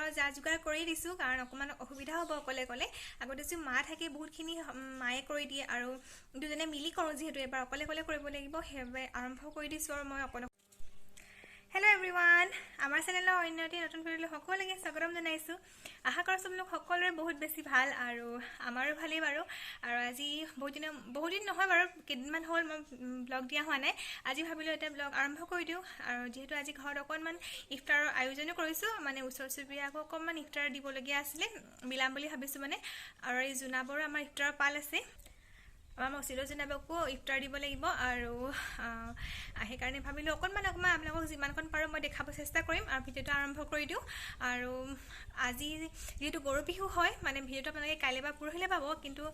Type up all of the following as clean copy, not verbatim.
ইফতাৰৰ যা যোগাৰ কৰি দিছোঁ কাৰণ অকণমান অসুবিধা হ'ব অকলে অকলে। আগতে যে মা থাকে বহুতখিনি মায়ে কৰি দিয়ে আৰু দুজনে মিলি কৰোঁ, যিহেতু এবাৰ অকলে অকলে কৰিব লাগিব সেইবাবে আৰম্ভ কৰি দিছোঁ আৰু মই অকলে। হেল্ল' এভৰিৱান, আমাৰ চেনেলৰ অন্য এটি নতুন ভিডিঅ'লৈ সকলোকে স্বাগতম জনাইছোঁ। আশা কৰিছোঁ আপোনালোক সকলোৰে বহুত বেছি ভাল আৰু আমাৰো ভালেই বাৰু। আৰু আজি বহুত দিন নহয় বাৰু, কেইদিনমান হ'ল মই ব্লগ দিয়া হোৱা নাই। আজি ভাবিলোঁ এটা ব্লগ আৰম্ভ কৰি দিওঁ। আৰু যিহেতু আজি ঘৰত অকণমান ইফতাৰৰ আয়োজনো কৰিছোঁ, মানে ওচৰ চুবুৰীয়াকো অকণমান ইফতাৰ দিবলগীয়া আছিলে, বিলাম বুলি ভাবিছোঁ মানে। আৰু এই জোনাবৰো আমাৰ ইফতাৰৰ পাল আছে, আমাৰ মছজিদৰ জোনাবকো ইফতাৰ দিব লাগিব আৰু সেইকাৰণে ভাবিলোঁ অকণমান আপোনালোকক যিমানকণ পাৰোঁ মই দেখাব চেষ্টা কৰিম আৰু ভিডিঅ'টো আৰম্ভ কৰি দিওঁ। আৰু আজি যিহেতু গৰু বিহু হয়, মানে ভিডিঅ'টো আপোনালোকে কাইলৈ বা পৰহিলৈ পাব, কিন্তু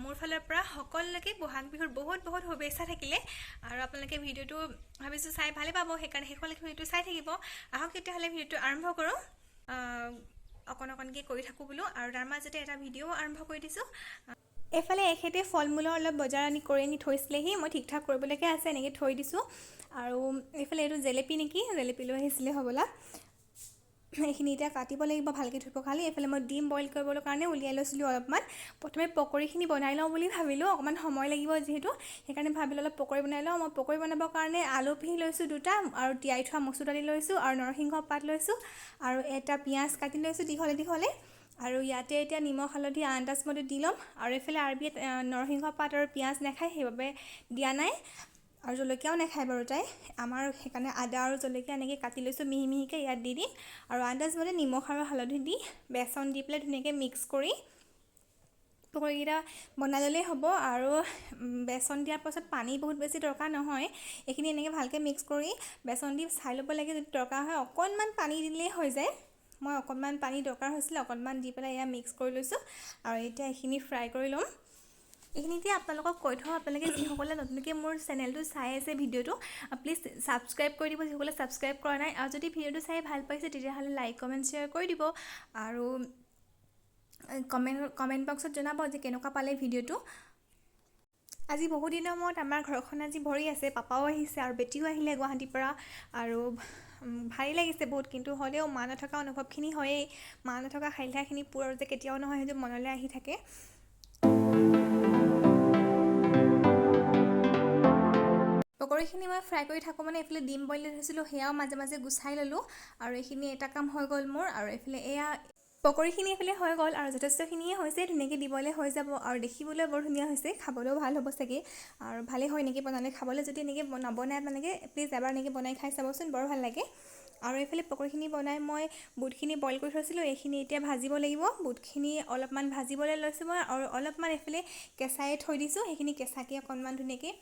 মোৰ ফালৰ পৰা সকলোকে বহাগ বিহুৰ বহুত বহুত শুভেচ্ছা থাকিলে। আৰু আপোনালোকে ভিডিঅ'টো ভাবিছোঁ চাই ভালেই পাব, সেইকাৰণে শেষলৈকে ভিডিঅ'টো চাই থাকিব। আহক তেতিয়াহ'লে ভিডিঅ'টো আৰম্ভ কৰোঁ। অকণকৈ কৰি থাকোঁ বোলো, আৰু তাৰ মাজতে এটা ভিডিঅ' আৰম্ভ কৰি দিছোঁ। এইফালে এখেতে ফল মূলৰ অলপ বজাৰ কৰি আনি থৈছিলেহি, মই ঠিক ঠাক কৰিবলৈকে আছে, এনেকৈ থৈ দিছোঁ। আৰু এইফালে এইটো জেলেপি নেকি, জেলেপি লৈ আহিছিলে হ'বলা। এইখিনি এতিয়া কাটিব লাগিব ভালকৈ ধুই পখালি। এইফালে মই ডিম বইল কৰিবলৈ কাৰণে উলিয়াই লৈছিলোঁ অলপমান। প্ৰথমে পকৰীখিনি বনাই লওঁ বুলি ভাবিলোঁ, অকণমান সময় লাগিব যিহেতু, সেইকাৰণে ভাবিলোঁ অলপ পকৰী বনাই লওঁ। মই পকৰী বনাবৰ কাৰণে আলু পিহি লৈছোঁ 2টা, আৰু তিয়াই থোৱা মচুৰ দালি লৈছোঁ, আৰু নৰসিংহ পাত লৈছোঁ, আৰু এটা পিঁয়াজ কাটি লৈছোঁ দীঘলে দীঘলে। আৰু ইয়াতে এতিয়া নিমখ হালধি আন্দাজমতে দি ল'ম। আৰু এইফালে আৰবিয়ে নৰসিংহ পাত আৰু পিঁয়াজ নাখায়, সেইবাবে দিয়া নাই, আৰু জলকীয়াও নাখায় বাৰু তাই। আমাৰ সেইকাৰণে আদা আৰু জলকীয়া এনেকৈ কাটি লৈছোঁ মিহি মিহিকৈ, ইয়াত দি দিম। আৰু আন্দাজমতে নিমখ আৰু হালধি দি বেচন দি পেলাই ধুনীয়াকৈ মিক্স কৰি পকৰীকেইটা বনাই ল'লেই হ'ব। আৰু বেচন দিয়াৰ পাছত পানী বহুত বেছি দৰকাৰ নহয়, এইখিনি এনেকৈ ভালকৈ মিক্স কৰি বেচন দি চাই ল'ব লাগে, যদি দৰকাৰ হয় অকণমান পানী দিলেই হৈ যায়। মই অকণমান পানী দৰকাৰ হৈছিলে, অকণমান দি পেলাই এয়া মিক্স কৰি লৈছোঁ। আৰু এতিয়া এইখিনি ফ্ৰাই কৰি ল'ম। এইখিনিতে আপোনালোকক কৈ থওঁ, আপোনালোকে যিসকলে নতুনকৈ মোৰ চেনেলটো চাই আছে ভিডিঅ'টো, প্লিজ ছাবস্ক্ৰাইব কৰি দিব যিসকলে ছাবস্ক্ৰাইব কৰা নাই। আৰু যদি ভিডিঅ'টো চাই ভাল পাইছে তেতিয়াহ'লে লাইক কমেণ্ট শ্বেয়াৰ কৰি দিব, আৰু কমেণ্ট বক্সত জনাব যে কেনেকুৱা পালে ভিডিঅ'টো। আজি বহুদিনৰ মূৰত আমাৰ ঘৰখন আজি ভৰি আছে, পাপাও আহিছে আৰু বেটিও আহিলে গুৱাহাটীৰ পৰা। আৰু ভালেই লাগিছে বহুত, কিন্তু হ'লেও মা নথকা অনুভৱখিনি হয়েই। মা নথকা খাইলঠাখিনি পূৰ যে কেতিয়াও নহয়, সেইটো মনলৈ আহি থাকে। পকৰীখিনি মই ফ্ৰাই কৰি থাকোঁ মানে এইফালে ডিম বইল থৈছিলোঁ, সেয়াও মাজে মাজে গুচাই ল'লোঁ। আৰু এইখিনি এটা কাম হৈ গ'ল মোৰ। আৰু এইফালে এয়া পকৰীখিনি এইফালে হৈ গ'ল, আৰু যথেষ্টখিনিয়ে হৈছে, ধুনীয়াকৈ দিবলৈ হৈ যাব। আৰু দেখিবলৈ বৰ ধুনীয়া হৈছে, খাবলৈও ভাল হ'ব চাগে। আৰু ভালেই হয় এনেকৈ বনালে খাবলৈ। যদি এনেকৈ নবনাই আপোনালোকে প্লিজ এবাৰ এনেকৈ বনাই খাই চাবচোন, বৰ ভাল লাগে। আৰু এইফালে পকৰীখিনি বনাই মই বুটখিনি বইল কৰি থৈছিলোঁ, এইখিনি এতিয়া ভাজিব লাগিব। বুটখিনি অলপমান ভাজিবলৈ লৈছোঁ মই, আৰু অলপমান এইফালে কেঁচাই থৈ দিছোঁ, সেইখিনি কেঁচাকৈ অকণমান ধুনীয়াকৈ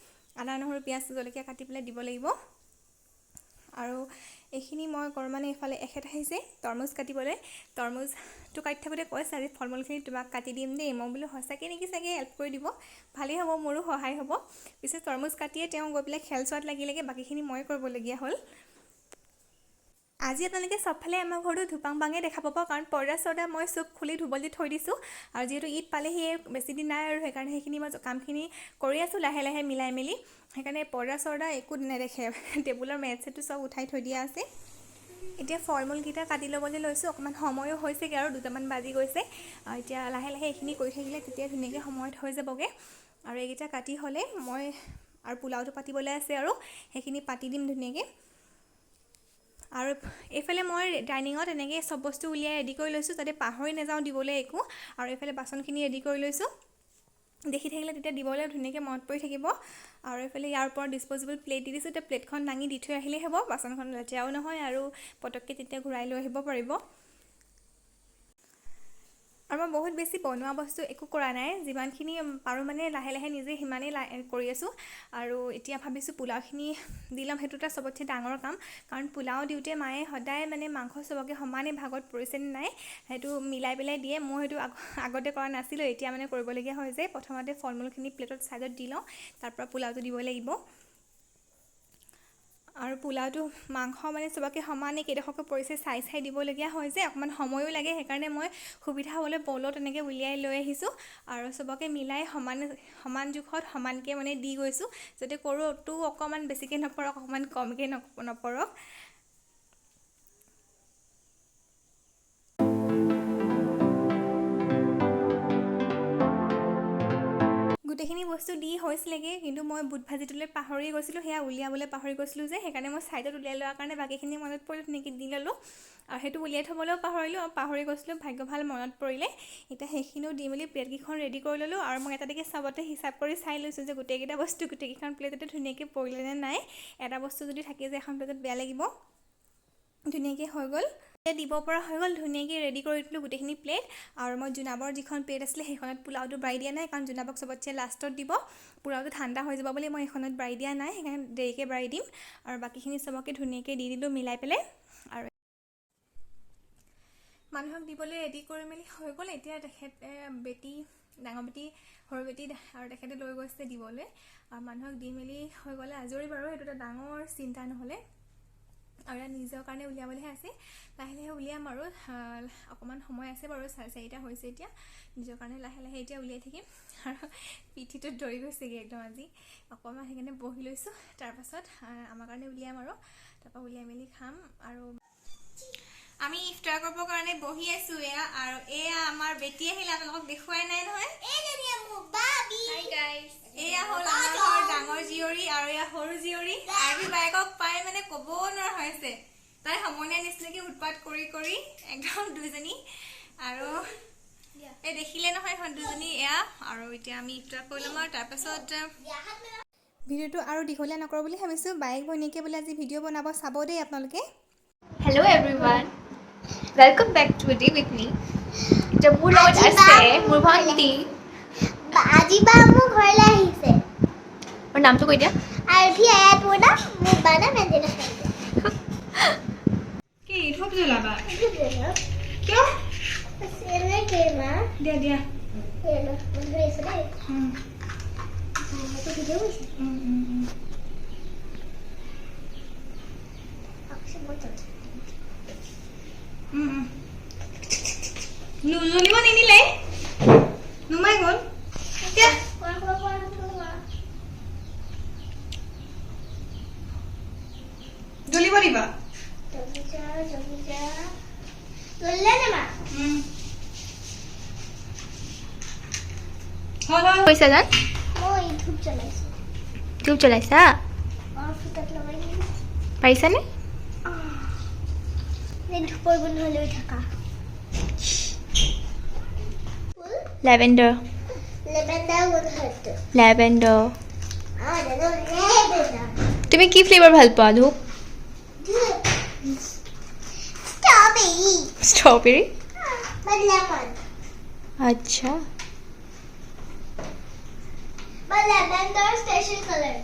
আদা নহৰু পিঁয়াজ জলকীয়া কাটি পেলাই দিব লাগিব। আৰু এইখিনি মই কৰোঁ মানে এইফালে এখেত আহিছে তৰমুজ কাটিবলৈ। তৰমুজটো কাটি থাকোঁতে কৈছে আজি ফল মূলখিনি তোমাক কাটি দিম দেই। মই বোলো সঁচাকৈ নেকি, চাগে হেল্প কৰি দিব, ভালেই হ'ব, মোৰো সহায় হ'ব। পিছে তৰমুজ কাটিয়ে তেওঁ গৈ পেলাই খেল চোৱাত লাগিলেগৈ, বাকীখিনি মই কৰিবলগীয়া হ'ল। আজি আপোনালোকে চবফালে আমাৰ ঘৰটো ধুপাং পাঙে দেখা পাব, কাৰণ পৰ্দা চৰ্দা মই চব খুলি ধুবলৈ থৈ দিছোঁ। আৰু যিহেতু ঈদ পালেহি বেছি দিন নাই, আৰু সেইকাৰণে সেইখিনি মই কামখিনি কৰি আছোঁ লাহে লাহে মিলাই মেলি। সেইকাৰণে পৰ্দা চৰ্দা একো নেদেখে, টেবুলৰ মেট চেটটো চব উঠাই থৈ দিয়া আছে। এতিয়া ফল মূলকেইটা কাটি ল'বলৈ লৈছোঁ, অকণমান সময়ো হৈছেগৈ আৰু 2টামান বাজি গৈছে। এতিয়া লাহে লাহে এইখিনি কৰি থাকিলে তেতিয়া ধুনীয়াকৈ সময়ত হৈ যাবগৈ। আৰু এইকেইটা কাটি হ'লে মই আৰু পোলাওটো পাতিবলৈ আছে, আৰু সেইখিনি পাতি দিম ধুনীয়াকৈ। আৰু এইফালে মই ডাইনিঙত এনেকৈ চব বস্তু উলিয়াই ৰেডি কৰি লৈছোঁ, যাতে পাহৰি নাযাওঁ দিবলৈ একো। আৰু এইফালে বাচনখিনি ৰেডি কৰি লৈছোঁ, দেখি থাকিলে তেতিয়া দিবলৈ ধুনীয়াকৈ মনত পৰি থাকিব। আৰু এইফালে ইয়াৰ ওপৰত ডিছপ'জেবল প্লেট দি দিছোঁ, এতিয়া প্লেটখন দাঙি দি থৈ আহিলেই হ'ব, বাচনখন লেতেৰাও নহয়, আৰু পটককৈ তেতিয়া ঘূৰাই লৈ আহিব পাৰিব। আৰু মই বহুত বেছি বনোৱা বস্তু একো কৰা নাই, যিমানখিনি পাৰোঁ মানে লাহে লাহে নিজে সিমানেই কৰি আছোঁ। আৰু এতিয়া ভাবিছোঁ পোলাওখিনি দি ল'ম, সেইটো এটা চবতছে ডাঙৰ কাম। কাৰণ পোলাও দিওঁতে মায়ে সদায় মানে মাংস চবকে সমানে ভাগত পৰিছেনে নাই সেইটো মিলাই পেলাই দিয়ে। মই সেইটো আগতে কৰা নাছিলোঁ, এতিয়া মানে কৰিবলগীয়া হয় যে। প্ৰথমতে ফল মূলখিনি প্লেটত ছাইডত দি লওঁ, তাৰপৰা পোলাওটো দিব লাগিব। আৰু পোলাওটো মাংস মানে চবকে সমানে কেইডোখৰকৈ পৰিছে চাই চাই দিবলগীয়া হয় যে, অকণমান সময়ো লাগে। সেইকাৰণে মই সুবিধা হ'লে বলত এনেকৈ উলিয়াই লৈ আহিছোঁ, আৰু চবকে মিলাই সমান জোখত সমানকৈ মানে দি গৈছোঁ, যাতে কৰোঁতো অকণমান বেছিকৈ নপৰক, অকণমান কমকৈ নপৰক। বস্তু দি হৈছিলেগৈ, কিন্তু মই বুট ভাজিটোলৈ পাহৰি গৈছিলোঁ, সেয়া উলিয়াবলৈ পাহৰি গৈছিলোঁ যে, সেইকাৰণে মই ছাইডত উলিয়াই লোৱাৰ কাৰণে বাকীখিনি মনত পৰিলে ধুনীয়াকৈ দি ল'লোঁ। আৰু সেইটো উলিয়াই থ'বলৈও পাহৰিলোঁ আৰু পাহৰি গৈছিলোঁ, ভাগ্য ভাল মনত পৰিলে। এতিয়া সেইখিনিও দি মেলি প্লেটকেইখন ৰেডি কৰি ল'লোঁ। আৰু মই এটা এটাকৈ চবতে হিচাপ কৰি চাই লৈছোঁ যে গোটেইকেইটা বস্তু গোটেইকেইখন প্লেটতে ধুনীয়াকৈ পৰিলেনে নাই। এটা বস্তু যদি থাকি যায় এখন প্লেটত বেয়া লাগিব। ধুনীয়াকৈ হৈ গ'ল, এতিয়া দিব পৰা হৈ গ'ল। ধুনীয়াকৈ ৰেডি কৰি দিলোঁ গোটেইখিনি প্লেট। আৰু মই জোনাবৰ যিখন প্লেট আছিলে সেইখনত পোলাওটো বাঢ়ি দিয়া নাই, কাৰণ জোনাবক চবতছে লাষ্টত দিব। পোলাওটো ঠাণ্ডা হৈ যাব বুলি মই এইখনত বাঢ়ি দিয়া নাই, সেইকাৰণে দেৰিকৈ বাঢ়ি দিম। আৰু বাকীখিনি চবকে ধুনীয়াকৈ দি দিলোঁ মিলাই পেলাই। আৰু মানুহক দিবলৈ ৰেডি কৰি মেলি হৈ গ'ল। এতিয়া তেখেতে ডাঙৰ বেটি, সৰু বেটি আৰু তেখেতে লৈ গৈছে দিবলৈ। আৰু মানুহক দি মেলি হৈ গ'লে আজৰি বাৰু, সেইটো এটা ডাঙৰ চিন্তা নহ'লে। আৰু ইয়াত নিজৰ কাৰণে উলিয়াবলৈহে আছে, লাহে লাহে উলিয়াম আৰু অকণমান সময় আছে বাৰু, 4:30 হৈছে এতিয়া। নিজৰ কাৰণে লাহে লাহে এতিয়া উলিয়াই থাকিম। আৰু পিঠিটোত ধৰি গৈছেগৈ একদম আজি অকণমান, সেইকাৰণে বহি লৈছোঁ। তাৰপাছত আমাৰ কাৰণে উলিয়াম আৰু তাৰপৰা উলিয়াই মেলি খাম। আৰু আমি ইফতাৰ কৰিবৰ কাৰণে বহি আছোঁ এয়া। আৰু এয়া আমাৰ বেটি আহিলে, আপোনালোকক দেখুৱাই নাই নহয়। এয়া হ'ল আমাৰ ঘৰৰ ডাঙৰ জীয়ৰী আৰু এয়া সৰু জীয়ৰী। আৰবী বাইকক পাই মানে ক'ব নোৱাৰা হৈছে, তাই সমনীয়া নিচিনাকৈ উৎপাত কৰি কৰি একদম দুইজনী। আৰু এই দেখিলে নহয় এখন দুজনী এয়া। আৰু এতিয়া আমি ইফতাৰ কৰি ল'ম আৰু তাৰপাছত ভিডিঅ'টো আৰু দীঘলীয়া নকৰোঁ বুলি ভাবিছোঁ। বাইক ভনীয়েকে বোলে আজি ভিডিঅ' বনাব, চাব দেই আপোনালোকে। Hello everyone, welcome back to a day with me. এতিয়া মোৰ লগত আছে মোৰ ভণ্টি। আজি বা মোৰ ঘৰলৈ আহিছে। মোৰ নামটো কৈ দিয়া। আৰভি আয়াত মোৰ নাম, মোৰ বা নাম এঞ্জেলা। কি ধূপ জ্বলাবা? কিয়? এনেকে মা। দিয়া দিয়া। বন্ধু আছে দেই। ভিডিঅ' কৰিছে। জ্বলিব নিদিলে, নুমাই গ'ল। জ্বলিব দিবা। কৈছা জান? মই ধূপ জ্বলাইছো। ধূপ জ্বলাইছা? পাৰিছানে? ধূপৰ গোন্ধ লৈ থাকা। লেভেণ্ডাৰ। লেভেণ্ডাৰ। তুমি কি ফ্লেভাৰ ভাল পোৱা ধূপ? ষ্ট্ৰবেৰী। আচ্ছা। But lavender special color.